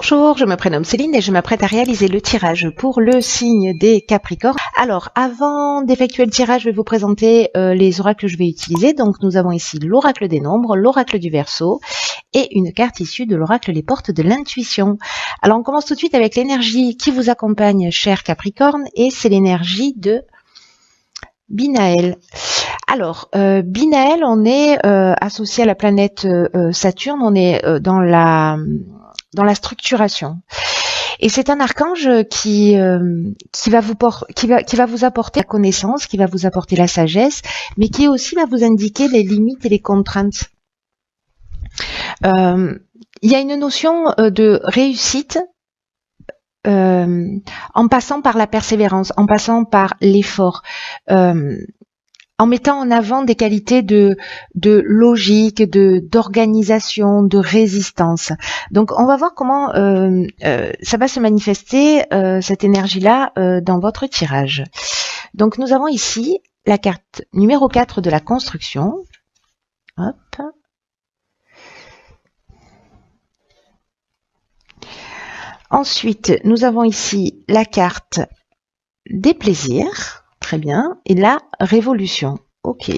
Bonjour, je me prénomme Céline et je m'apprête à réaliser le tirage pour le signe des Capricornes. Alors, avant d'effectuer le tirage, je vais vous présenter les oracles que je vais utiliser. Donc, nous avons ici l'oracle des nombres, l'oracle du Verseau et une carte issue de l'oracle les portes de l'intuition. Alors, on commence tout de suite avec l'énergie qui vous accompagne, cher Capricorne, et c'est l'énergie de Binaël. Alors, Binaël, on est associé à la planète Saturne, on est dans la structuration. Et c'est un archange qui va vous apporter la connaissance, qui va vous apporter la sagesse, mais qui aussi va vous indiquer les limites et les contraintes. Il y a une notion de réussite en passant par la persévérance, en passant par l'effort. En mettant en avant des qualités de logique, d'organisation, de résistance. Donc, on va voir comment ça va se manifester, cette énergie-là, dans votre tirage. Donc, nous avons ici la carte numéro 4 de la construction. Hop. Ensuite, nous avons ici la carte des plaisirs. Très bien. Et la révolution. Ok.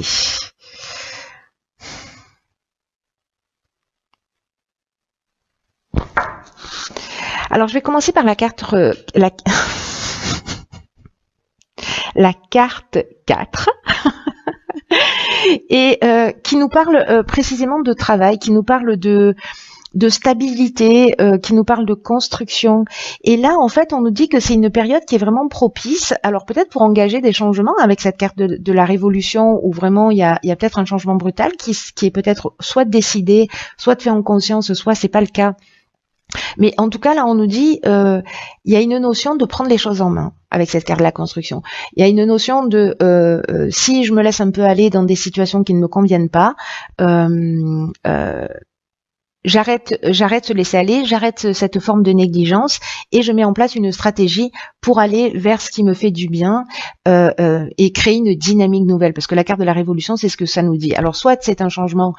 Alors, je vais commencer par la carte la carte 4 et qui nous parle précisément de travail, qui nous parle de stabilité, qui nous parle de construction. Et là, en fait, on nous dit que c'est une période qui est vraiment propice. Alors peut-être pour engager des changements avec cette carte de la révolution, où vraiment il y a peut-être un changement brutal qui est peut-être soit décidé, soit fait en conscience, soit c'est pas le cas. Mais en tout cas, là, on nous dit, il y a une notion de prendre les choses en main avec cette carte de la construction. Il y a une notion de, si je me laisse un peu aller dans des situations qui ne me conviennent pas, j'arrête de laisser aller, j'arrête cette forme de négligence et je mets en place une stratégie pour aller vers ce qui me fait du bien et créer une dynamique nouvelle. Parce que la carte de la révolution, c'est ce que ça nous dit. Alors, soit c'est un changement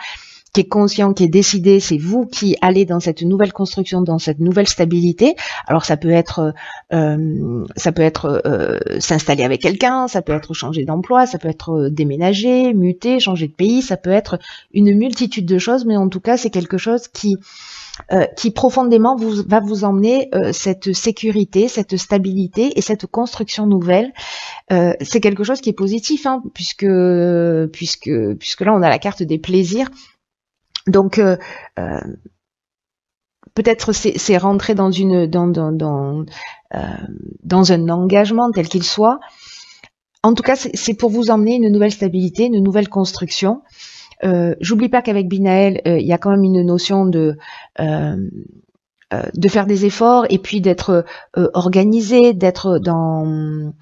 qui est conscient, qui est décidé, c'est vous qui allez dans cette nouvelle construction, dans cette nouvelle stabilité. Alors ça peut être s'installer avec quelqu'un, ça peut être changer d'emploi, ça peut être déménager, muter, changer de pays, ça peut être une multitude de choses, mais en tout cas c'est quelque chose qui profondément va vous emmener cette sécurité, cette stabilité et cette construction nouvelle. C'est quelque chose qui est positif, hein, puisque là on a la carte des plaisirs. Donc peut-être c'est rentrer dans un engagement tel qu'il soit. En tout cas, c'est pour vous emmener une nouvelle stabilité, une nouvelle construction. J'oublie pas qu'avec Binaël, il y a quand même une notion de faire des efforts et puis d'être organisé, d'être dans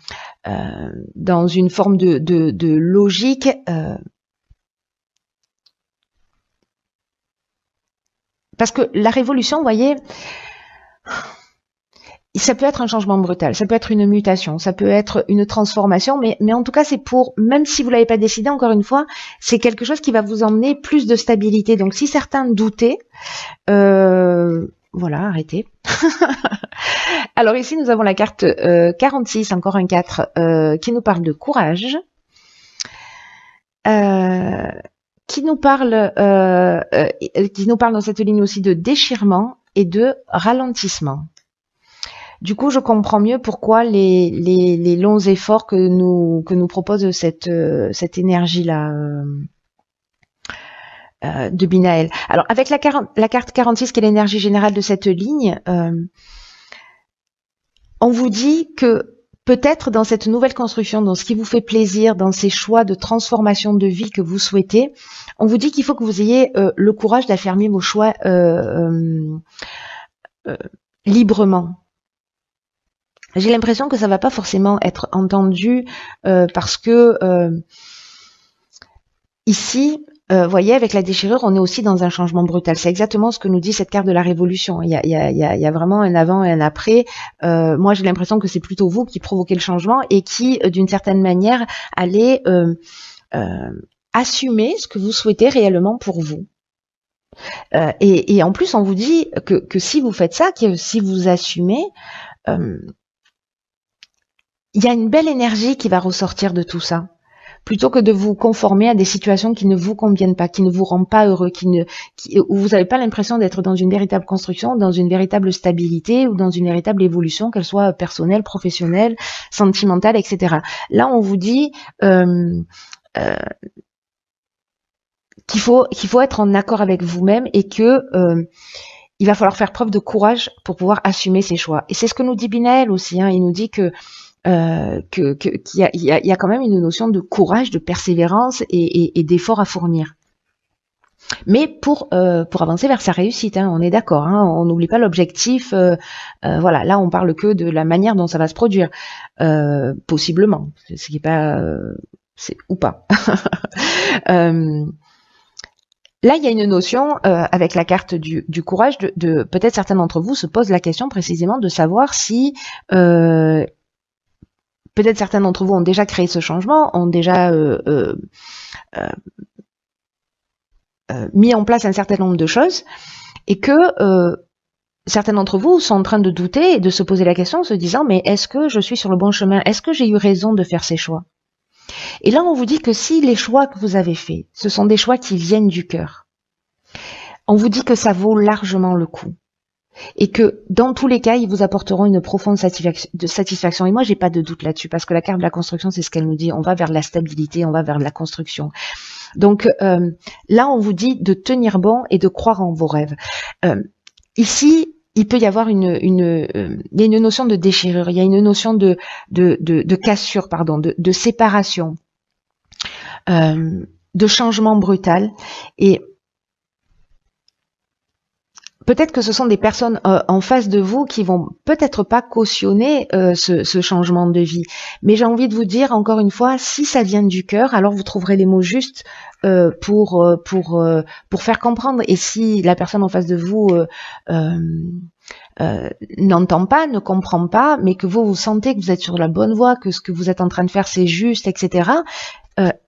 une forme de logique. Parce que la révolution, vous voyez, ça peut être un changement brutal, ça peut être une mutation, ça peut être une transformation, mais en tout cas, c'est pour, même si vous l'avez pas décidé, encore une fois, c'est quelque chose qui va vous emmener plus de stabilité. Donc, si certains doutaient, voilà, arrêtez. Alors ici, nous avons la carte 46, encore un 4, qui nous parle de courage. Qui nous parle dans cette ligne aussi de déchirement et de ralentissement. Du coup, je comprends mieux pourquoi les longs efforts que nous propose cette énergie-là de Binaël. Alors, avec la carte 46, qui est l'énergie générale de cette ligne, on vous dit que peut-être dans cette nouvelle construction, dans ce qui vous fait plaisir, dans ces choix de transformation de vie que vous souhaitez, on vous dit qu'il faut que vous ayez le courage d'affirmer vos choix librement. J'ai l'impression que ça va pas forcément être entendu parce que ici, voyez, avec la déchirure, on est aussi dans un changement brutal. C'est exactement ce que nous dit cette carte de la révolution. Il y a vraiment un avant et un après. Moi, j'ai l'impression que c'est plutôt vous qui provoquez le changement et qui, d'une certaine manière, allez assumer ce que vous souhaitez réellement pour vous. Et en plus, on vous dit que si vous faites ça, que si vous assumez, il y a une belle énergie qui va ressortir de tout ça. Plutôt que de vous conformer à des situations qui ne vous conviennent pas, qui ne vous rendent pas heureux, où vous n'avez pas l'impression d'être dans une véritable construction, dans une véritable stabilité ou dans une véritable évolution, qu'elle soit personnelle, professionnelle, sentimentale, etc. Là, on vous dit qu'il faut être en accord avec vous-même et que il va falloir faire preuve de courage pour pouvoir assumer ses choix. Et c'est ce que nous dit Binaël aussi. Hein. Il nous dit qu'il y a quand même une notion de courage, de persévérance et d'effort à fournir. Mais pour avancer vers sa réussite, hein, on est d'accord. Hein, on n'oublie pas l'objectif. Voilà, là on parle que de la manière dont ça va se produire, possiblement, ce qui est pas, c'est ou pas. Là, il y a une notion avec la carte du courage de peut-être certains d'entre vous se posent la question précisément de savoir si peut-être certains d'entre vous ont déjà créé ce changement, ont déjà mis en place un certain nombre de choses et que certains d'entre vous sont en train de douter et de se poser la question en se disant mais est-ce que je suis sur le bon chemin? Est-ce que j'ai eu raison de faire ces choix? Et là, on vous dit que si les choix que vous avez faits, ce sont des choix qui viennent du cœur, on vous dit que ça vaut largement le coup. Et que dans tous les cas, ils vous apporteront une profonde satisfaction. Et moi, j'ai pas de doute là-dessus, parce que la carte de la construction, c'est ce qu'elle nous dit. On va vers la stabilité, on va vers la construction. Donc là, on vous dit de tenir bon et de croire en vos rêves. Ici, il peut y avoir il y a une notion de déchirure, il y a une notion de cassure, pardon, de séparation, de changement brutal. Et peut-être que ce sont des personnes en face de vous qui vont peut-être pas cautionner ce changement de vie. Mais j'ai envie de vous dire encore une fois, si ça vient du cœur, alors vous trouverez les mots justes pour faire comprendre. Et si la personne en face de vous n'entend pas, ne comprend pas, mais que vous sentez que vous êtes sur la bonne voie, que ce que vous êtes en train de faire c'est juste, etc.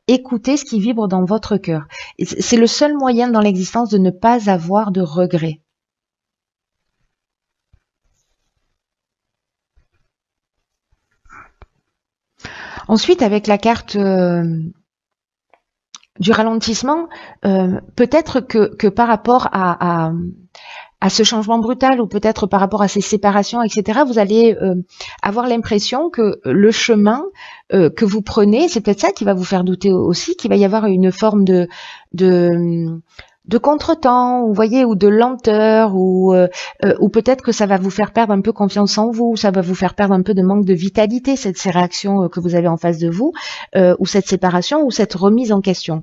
Écoutez ce qui vibre dans votre cœur. C'est le seul moyen dans l'existence de ne pas avoir de regrets. Ensuite, avec la carte du ralentissement, peut-être que par rapport à ce changement brutal ou peut-être par rapport à ces séparations, etc., vous allez avoir l'impression que le chemin que vous prenez, c'est peut-être ça qui va vous faire douter aussi, qu'il va y avoir une forme de contretemps, vous voyez, ou de lenteur, ou peut-être que ça va vous faire perdre un peu confiance en vous, ça va vous faire perdre un peu de manque de vitalité, ces réactions que vous avez en face de vous, ou cette séparation, ou cette remise en question.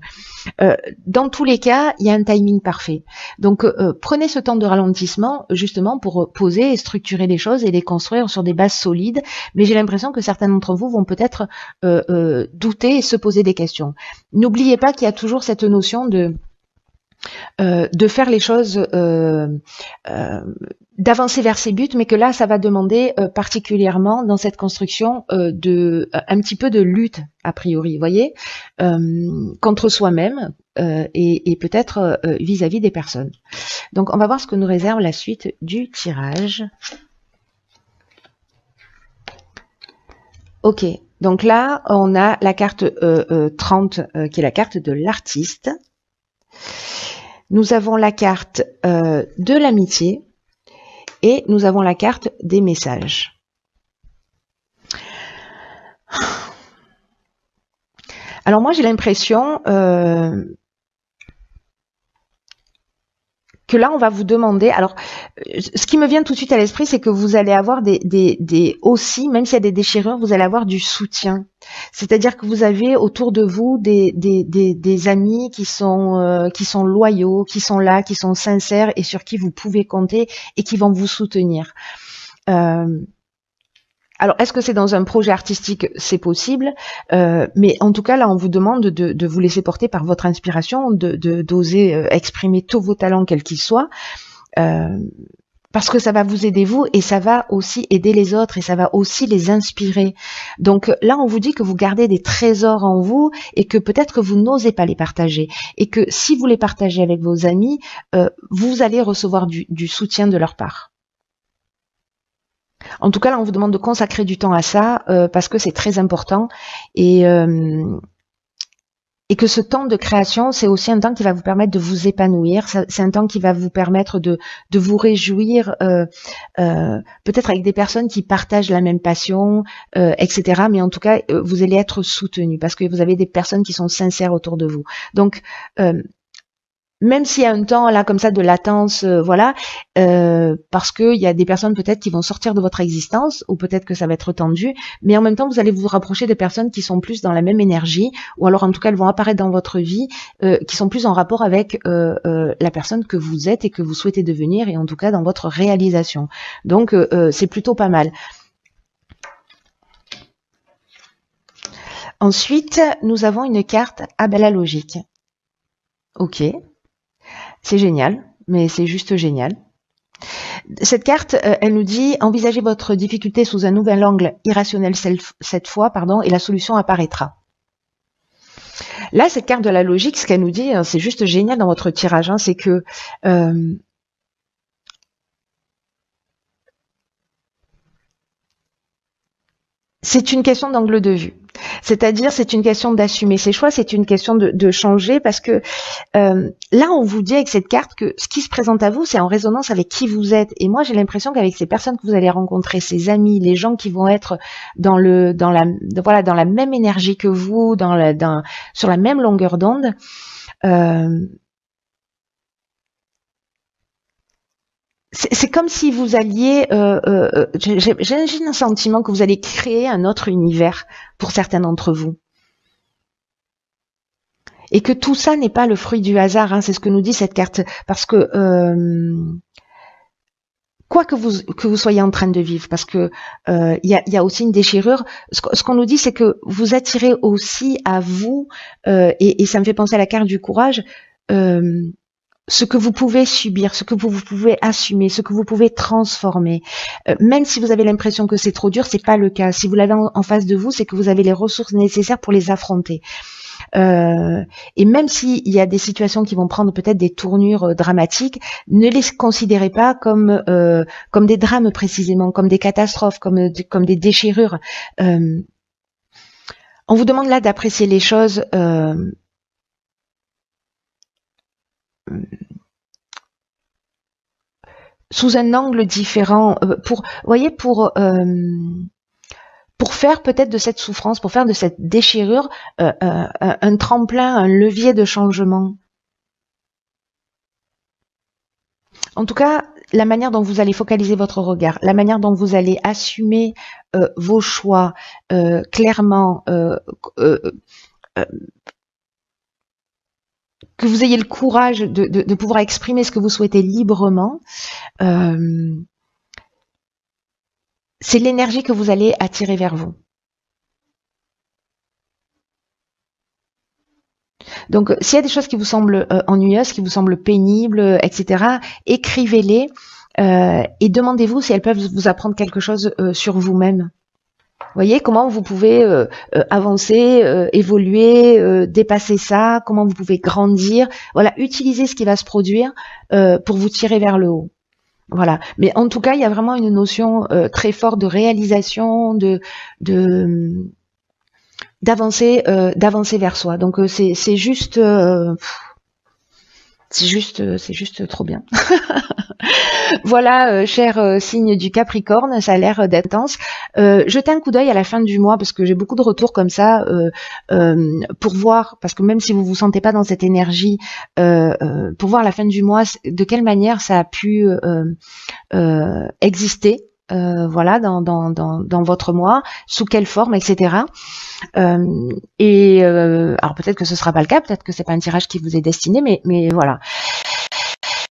Dans tous les cas, il y a un timing parfait. Donc, prenez ce temps de ralentissement, justement, pour poser et structurer les choses et les construire sur des bases solides, mais j'ai l'impression que certains d'entre vous vont peut-être douter et se poser des questions. N'oubliez pas qu'il y a toujours cette notion de faire les choses, d'avancer vers ses buts, mais que là, ça va demander particulièrement dans cette construction un petit peu de lutte, a priori, vous voyez, contre soi-même et peut-être vis-à-vis des personnes. Donc, on va voir ce que nous réserve la suite du tirage. Ok, donc là, on a la carte 30, qui est la carte de l'artiste. Nous avons la carte de l'amitié et nous avons la carte des messages. Alors moi j'ai l'impression que là on va vous demander, alors ce qui me vient tout de suite à l'esprit c'est que vous allez avoir aussi, même s'il y a des déchirures, vous allez avoir du soutien. C'est-à-dire que vous avez autour de vous des amis qui sont loyaux, qui sont là, qui sont sincères et sur qui vous pouvez compter et qui vont vous soutenir. Alors, est-ce que c'est dans un projet artistique? C'est possible, mais en tout cas, là, on vous demande de vous laisser porter par votre inspiration, d'oser exprimer tous vos talents, quels qu'ils soient. parce que ça va vous aider vous et ça va aussi aider les autres et ça va aussi les inspirer. Donc là, on vous dit que vous gardez des trésors en vous et que peut-être que vous n'osez pas les partager et que si vous les partagez avec vos amis, vous allez recevoir du soutien de leur part. En tout cas, là, on vous demande de consacrer du temps à ça parce que c'est très important et que ce temps de création, c'est aussi un temps qui va vous permettre de vous épanouir. C'est un temps qui va vous permettre de vous réjouir, peut-être avec des personnes qui partagent la même passion, etc. Mais en tout cas, vous allez être soutenu parce que vous avez des personnes qui sont sincères autour de vous. Donc, même s'il y a un temps là comme ça de latence, voilà, parce que il y a des personnes peut-être qui vont sortir de votre existence, ou peut-être que ça va être tendu, mais en même temps vous allez vous rapprocher des personnes qui sont plus dans la même énergie, ou alors en tout cas elles vont apparaître dans votre vie, qui sont plus en rapport avec la personne que vous êtes et que vous souhaitez devenir, et en tout cas dans votre réalisation. Donc c'est plutôt pas mal. Ensuite, nous avons une carte la logique. Ok. C'est génial, mais c'est juste génial. Cette carte, elle nous dit « Envisagez votre difficulté sous un nouvel angle irrationnel cette fois, et la solution apparaîtra ». Là, cette carte de la logique, ce qu'elle nous dit, c'est juste génial dans votre tirage, c'est que c'est une question d'angle de vue. C'est-à-dire, c'est une question d'assumer ses choix, c'est une question de changer, parce que là, on vous dit avec cette carte que ce qui se présente à vous, c'est en résonance avec qui vous êtes. Et moi, j'ai l'impression qu'avec ces personnes que vous allez rencontrer, ces amis, les gens qui vont être dans la même énergie que vous, sur la même longueur d'onde, c'est comme si vous alliez, j'ai un sentiment que vous allez créer un autre univers pour certains d'entre vous. Et que tout ça n'est pas le fruit du hasard, c'est ce que nous dit cette carte. Parce que, quoi que vous soyez en train de vivre, parce que il y a aussi une déchirure, ce qu'on nous dit, c'est que vous attirez aussi à vous, et ça me fait penser à la carte du courage, ce que vous pouvez subir, ce que vous pouvez assumer, ce que vous pouvez transformer. Même si vous avez l'impression que c'est trop dur, c'est pas le cas. Si vous l'avez en face de vous, c'est que vous avez les ressources nécessaires pour les affronter. Et même s'il y a des situations qui vont prendre peut-être des tournures dramatiques, ne les considérez pas comme des drames précisément, comme des catastrophes, comme des déchirures. On vous demande là d'apprécier les choses sous un angle différent, pour faire peut-être de cette souffrance, pour faire de cette déchirure un tremplin, un levier de changement. En tout cas, la manière dont vous allez focaliser votre regard, la manière dont vous allez assumer vos choix clairement, que vous ayez le courage de pouvoir exprimer ce que vous souhaitez librement, c'est l'énergie que vous allez attirer vers vous. Donc, s'il y a des choses qui vous semblent ennuyeuses, qui vous semblent pénibles, etc., écrivez-les et demandez-vous si elles peuvent vous apprendre quelque chose sur vous-même. Voyez comment vous pouvez avancer, évoluer, dépasser ça, comment vous pouvez grandir. Voilà, utilisez ce qui va se produire pour vous tirer vers le haut. Voilà. Mais en tout cas, il y a vraiment une notion très forte de réalisation, d'avancer vers soi. Donc c'est juste trop bien. Voilà, cher signe du Capricorne, ça a l'air d'être intense. Jetez un coup d'œil à la fin du mois parce que j'ai beaucoup de retours comme ça pour voir, parce que même si vous vous sentez pas dans cette énergie, pour voir à la fin du mois de quelle manière ça a pu exister. Voilà, dans votre mois, sous quelle forme, etc. Alors peut-être que ce sera pas le cas, peut-être que c'est pas un tirage qui vous est destiné, mais voilà.